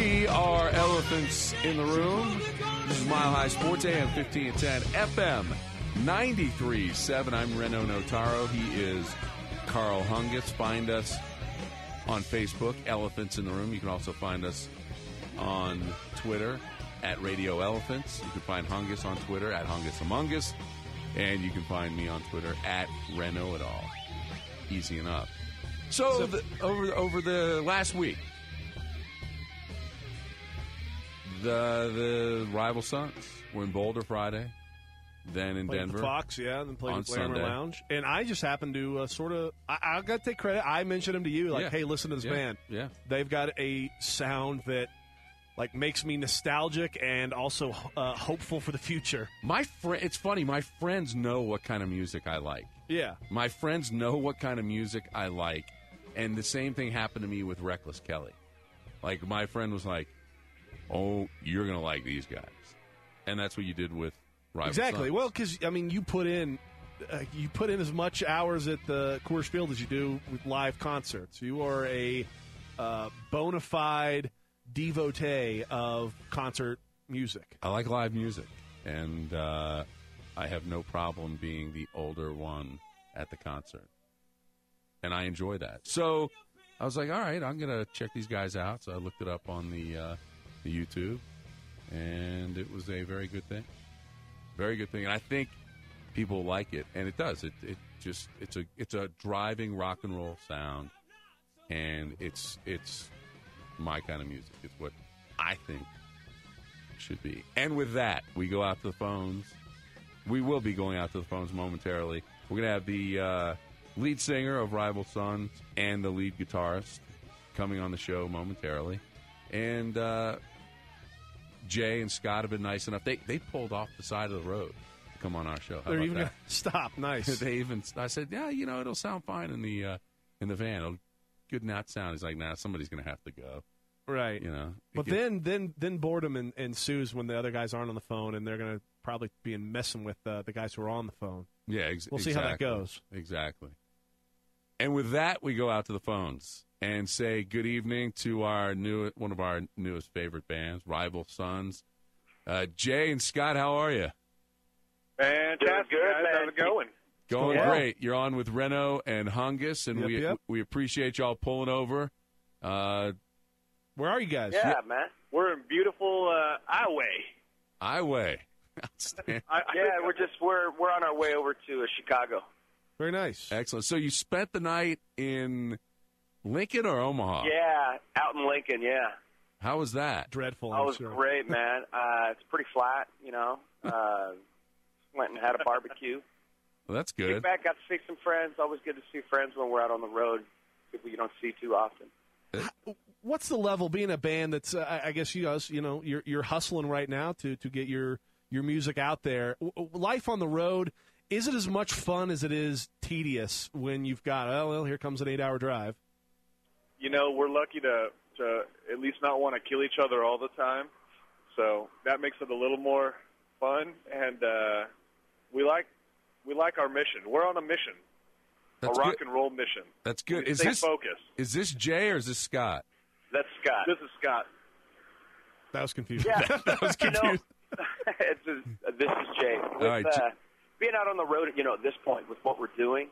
We are Elephants in the Room. This is Mile High Sports, AM 1510, FM 93.7. I'm Reno Notaro. He is Carl Hungus. Find us on Facebook, Elephants in the Room. You can also find us on Twitter at Radio Elephants. You can find Hungus on Twitter at Hungus Among Us. And you can find me on Twitter at Reno It All. Easy enough. So over the last week, the rival Suns were in Boulder Friday, then in played Denver. The Fox, yeah, then played on at Glamour Sunday. Lounge. And I just happened to I got to take credit. I mentioned him to you, like, hey, listen to this band. Yeah. They've got a sound that, like, makes me nostalgic and also hopeful for the future. It's funny. My friends know what kind of music I like. Yeah. My friends know what kind of music I like. And the same thing happened to me with Reckless Kelly. Like, my friend was like, oh, you're going to like these guys. And that's what you did with Rival Exactly. Sons. Well, because, I mean, you put in as much hours at the Coors Field as you do with live concerts. You are a bona fide devotee of concert music. I like live music. And I have no problem being the older one at the concert. And I enjoy that. So I was like, all right, I'm going to check these guys out. So I looked it up on the YouTube, and it was a very good thing. Very good thing. And I think people like it, and it does. It's a driving rock and roll sound, and it's my kind of music. It's what I think it should be. And with that, we go out to the phones. We will be going out to the phones momentarily. We're going to have the lead singer of Rival Sons and the lead guitarist coming on the show momentarily. And Jay and Scott have been nice enough. They pulled off the side of the road to come on our show. How They're about even that? going to stop. Nice. I said, yeah, it'll sound fine in the van. It'll good not sound. He's like, nah, somebody's going to have to go. Right. But then boredom ensues when the other guys aren't on the phone, and they're going to probably be messing with the guys who are on the phone. Yeah, we'll see how that goes. Exactly. And with that, we go out to the phones and say good evening to one of our newest favorite bands, Rival Sons. Jay and Scott, how are you? Fantastic, good, guys. How's it going? Going great. You're on with Reno and Hungus, and we appreciate y'all pulling over. Where are you guys? Yeah, man. We're in beautiful Iowa. Outstanding. We're on our way over to Chicago. Very nice. Excellent. So you spent the night in Lincoln or Omaha? Yeah, out in Lincoln, yeah. How was that? Dreadful. That was great, man. It's pretty flat, Went and had a barbecue. Well, that's good. Get back, got to see some friends. Always good to see friends when we're out on the road. People you don't see too often. What's the level being a band that's? I guess you're hustling right now to get your music out there. Life on the road, is it as much fun as it is tedious when you've got here comes an 8-hour drive? We're lucky to at least not want to kill each other all the time, so that makes it a little more fun. And we like our mission. We're on a mission. That's a rock good. and roll mission. That's good. Stay focused. Is this Jay or is this Scott? That's Scott. This is Scott. That was confusing. Yeah. That was confusing. This is Jay. With, right. Being out on the road, at this point with what we're doing,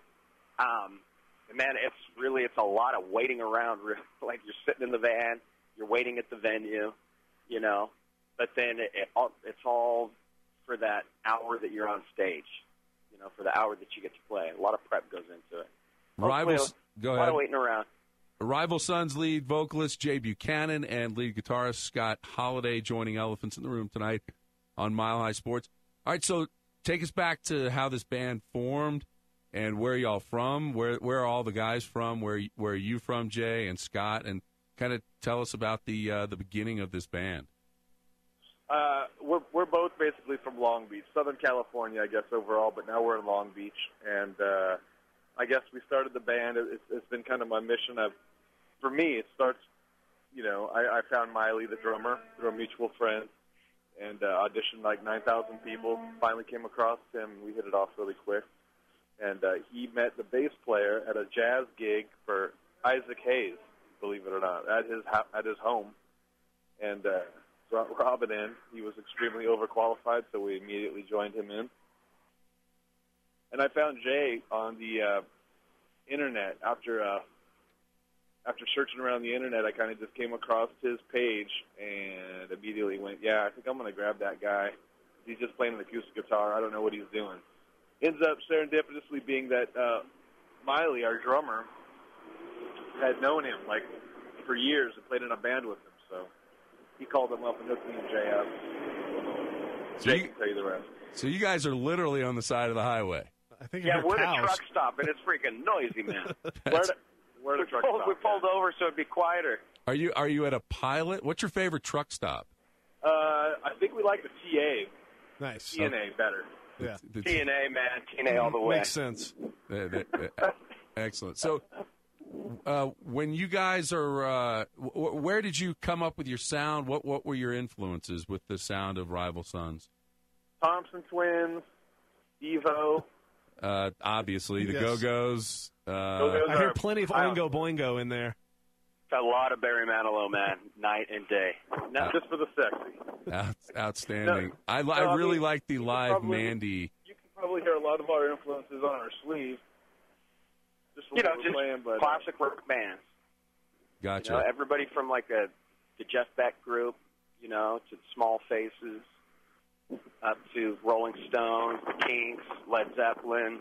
man, it's a lot of waiting around. Like you're sitting in the van, you're waiting at the venue, but then it's all for that hour that you're on stage. For the hour that you get to play. A lot of prep goes into it. Rivals, go ahead. A lot of waiting around. Rival Sons lead vocalist Jay Buchanan and lead guitarist Scott Holliday joining Elephants in the Room tonight on Mile High Sports. All right, so take us back to how this band formed and where y'all from. Where are all the guys from? Where are you from, Jay and Scott? And kind of tell us about the beginning of this band. We're both basically from Long Beach, Southern California, I guess, overall, but now we're in Long Beach. And I guess we started the band. It's been kind of my mission. For me, it starts, I found Miley, the drummer, through a mutual friend, and auditioned like 9,000 people. Finally came across him. We hit it off really quick. And he met the bass player at a jazz gig for Isaac Hayes, believe it or not, at his home. and brought Robin in. He was extremely overqualified, so we immediately joined him in. And I found Jay on the internet after searching around the internet. I kind of just came across his page and immediately went, yeah, I think I'm going to grab that guy. He's just playing an acoustic guitar. I don't know what he's doing. Ends up serendipitously being that Miley, our drummer, had known him like for years and played in a band with him. So he called him up and hooked me and Jay up. Jay can tell you the rest. So you guys are literally on the side of the highway. I think Yeah, we're the truck stop, and it's freaking noisy, man. We're the truck stop. We pulled over so it'd be quieter. Are you at a Pilot? What's your favorite truck stop? I think we like the TA. Nice. TNA better. Yeah. TNA, man. TNA all the way. Makes sense. Excellent. So when you guys are, where did you come up with your sound? What were your influences with the sound of Rival Sons? Thompson Twins, Devo. Obviously, the Yes. Go-Go's. I hear plenty of Oingo Boingo in there. A lot of Barry Manilow, man, night and day. No, just for the sexy. Outstanding. No, I really like the live probably, Mandy. You can probably hear a lot of our influences on our sleeve. Just from what we're playing, but classic rock bands. Gotcha. You know, everybody from like the Jeff Beck group, to the Small Faces, up to Rolling Stones, the Kinks, Led Zeppelin.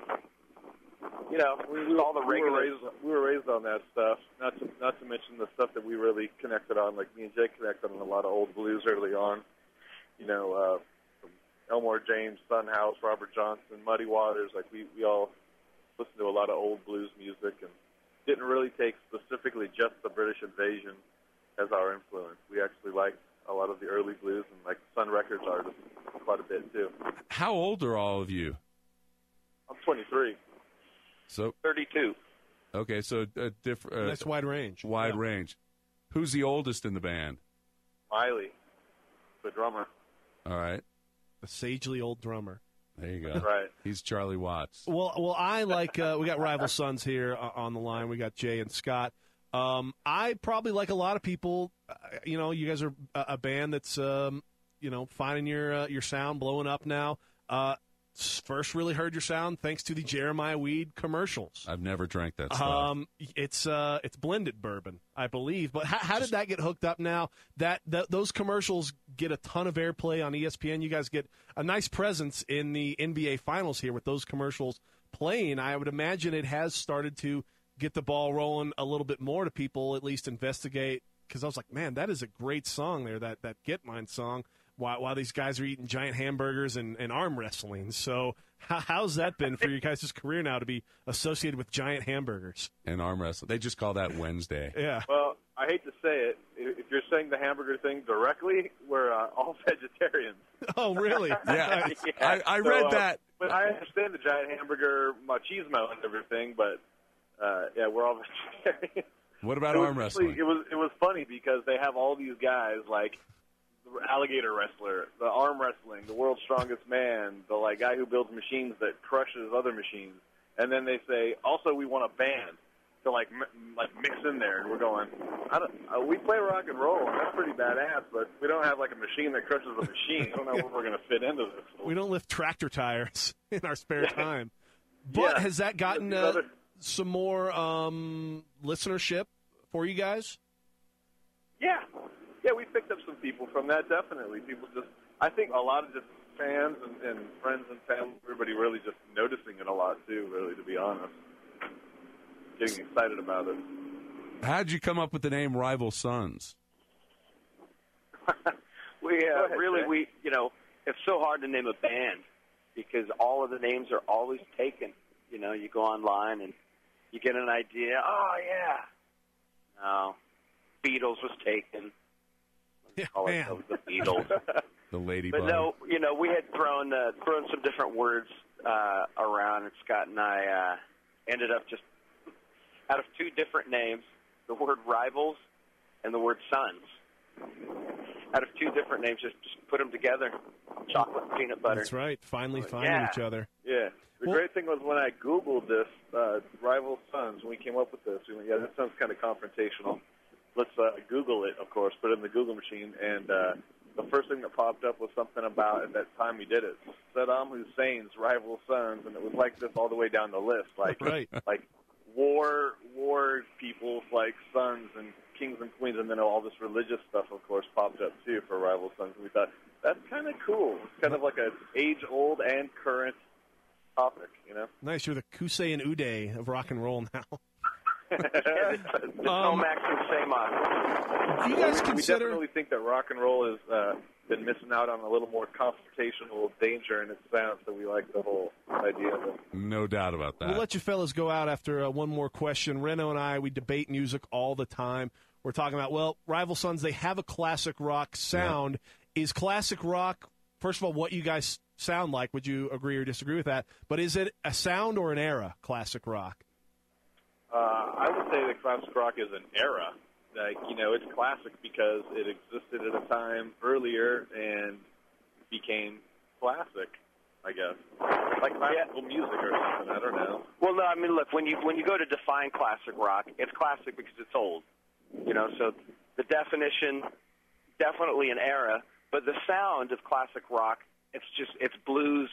All the regulars. We were raised on that stuff. Not to mention the stuff that we really connected on. Like me and Jake connected on a lot of old blues early on. From Elmore James, Sunhouse, Robert Johnson, Muddy Waters. Like we all listened to a lot of old blues music and didn't really take specifically just the British Invasion as our influence. We actually liked a lot of the early blues and like Sun Records artists quite a bit too. How old are all of you? I'm 23. So 32. Okay, so different. Nice wide range. Wide range. Who's the oldest in the band? Miley, the drummer. All right. A sagely old drummer. There you go. Right. He's Charlie Watts. Well, I like. We got Rival Sons here on the line. We got Jay and Scott. I probably like a lot of people. You guys are a band that's finding your sound, blowing up now. First really heard your sound thanks to the Jeremiah Weed commercials. I've never drank that stuff. It's blended bourbon, I believe. But how did that get hooked up now? That those commercials get a ton of airplay on ESPN. You guys get a nice presence in the NBA Finals here with those commercials playing. I would imagine it has started to get the ball rolling a little bit more to people at least investigate. Because I was like, man, that is a great song there, that Get Mine song. While these guys are eating giant hamburgers and arm wrestling. So how's that been for you guys' career now to be associated with giant hamburgers? And arm wrestling. They just call that Wednesday. Yeah. Well, I hate to say it. If you're saying the hamburger thing directly, we're all vegetarians. Oh, really? Yeah. I read that. But I understand the giant hamburger machismo and everything, but, we're all vegetarians. What about arm wrestling? It was funny because they have all these guys like the alligator wrestler, the arm wrestling, the world's strongest man, the guy who builds machines that crushes other machines, and then they say, also we want a band to mix in there, and we're going, we play rock and roll, and that's pretty badass, but we don't have a machine that crushes a machine. I don't know where we're going to fit into this. We don't lift tractor tires in our spare time. But has that gotten some more listenership for you guys? Yeah, we picked up some people from that, definitely. I think a lot of just fans and friends and family, everybody really just noticing it a lot, too, really, to be honest. Getting excited about it. How did you come up with the name Rival Sons? It's so hard to name a band because all of the names are always taken. You go online and you get an idea. Oh, yeah. No. Beatles was taken. The Beatles. The Ladybug. But no, we had thrown some different words around, and Scott and I ended up just out of two different names, the word rivals and the word sons. Out of two different names, just put them together. Chocolate and peanut butter. That's right. Finally finding each other. Yeah. The great thing was when I Googled this, Rival Sons, when we came up with this, we went, that sounds kind of confrontational. let's Google it, of course, put it in the Google machine, and the first thing that popped up was something about, at that time we did it, Saddam Hussein's rival sons, and it was like this all the way down the list, like Right. like war people's like sons and kings and queens, and then all this religious stuff, of course, popped up too for rival sons. And we thought that's kind of cool. It's kind of like a age-old and current topic, you know. Nice. You're the Kusei and Uday of rock and roll now. It's no Max and Seymour. Do you guys We consider? definitely think that rock and roll has been missing out on a little more confrontational danger in its sound, so we like the whole idea of it. No doubt about that. We'll let you fellas go out after one more question. Reno and I, we debate music all the time. We're talking about, well, Rival Sons, they have a classic rock sound. Yeah. Is classic rock, first of all, what you guys sound like? Would you agree or disagree with that? But is it a sound or an era, classic rock? I would say that classic rock is an era. Like, you know, it's classic because it existed at a time earlier and became classic, I guess. Like classical music or something, I don't know. Well, no, I mean, look, when you go to define classic rock, it's classic because it's old. You know, so the definition, definitely an era, but the sound of classic rock, it's blues.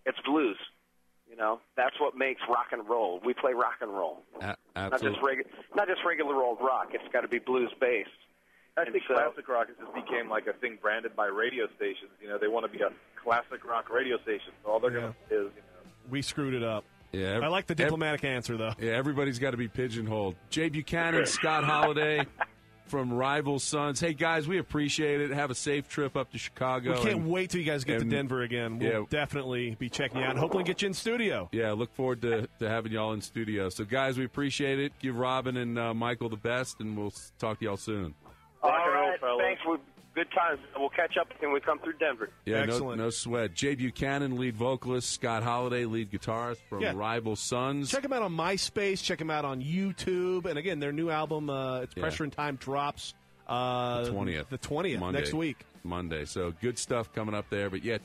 It's blues. You know, that's what makes rock and roll. We play rock and roll, Absolutely. not just regular old rock. It's got to be blues based. I think classic rock just became like a thing branded by radio stations. You know, they want to be a classic rock radio station. So all they're going to do is, you know. We screwed it up. Yeah, I like the diplomatic answer, though. Yeah, everybody's got to be pigeonholed. Jay Buchanan, Scott Holiday from Rival Sons. Hey, guys, we appreciate it. Have a safe trip up to Chicago. We can't wait till you guys get to Denver again. We'll definitely be checking you out and hopefully get you in studio. Yeah, look forward to having you all in studio. So, guys, we appreciate it. Give Robin and Michael the best, and we'll talk to y'all soon. All right, thanks. Good times. We'll catch up when we come through Denver. Yeah, excellent. No sweat. Jay Buchanan, lead vocalist. Scott Holiday, lead guitarist from Rival Sons. Check them out on MySpace. Check them out on YouTube. And again, their new album, it's Pressure and Time, drops the 20th. The 20th, Monday, next week. Monday. So good stuff coming up there. But yeah,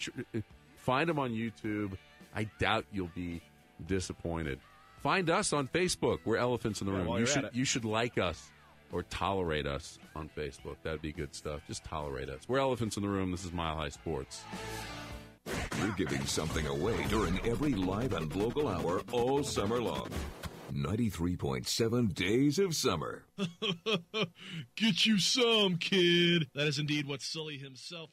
find them on YouTube. I doubt you'll be disappointed. Find us on Facebook. We're Elephants in the Room. You should like us or tolerate us on Facebook. That'd be good stuff. Just tolerate us. We're Elephants in the Room. This is Mile High Sports. We're giving something away during every live and local hour all summer long. 93.7 Days of Summer. Get you some, kid. That is indeed what Sully himself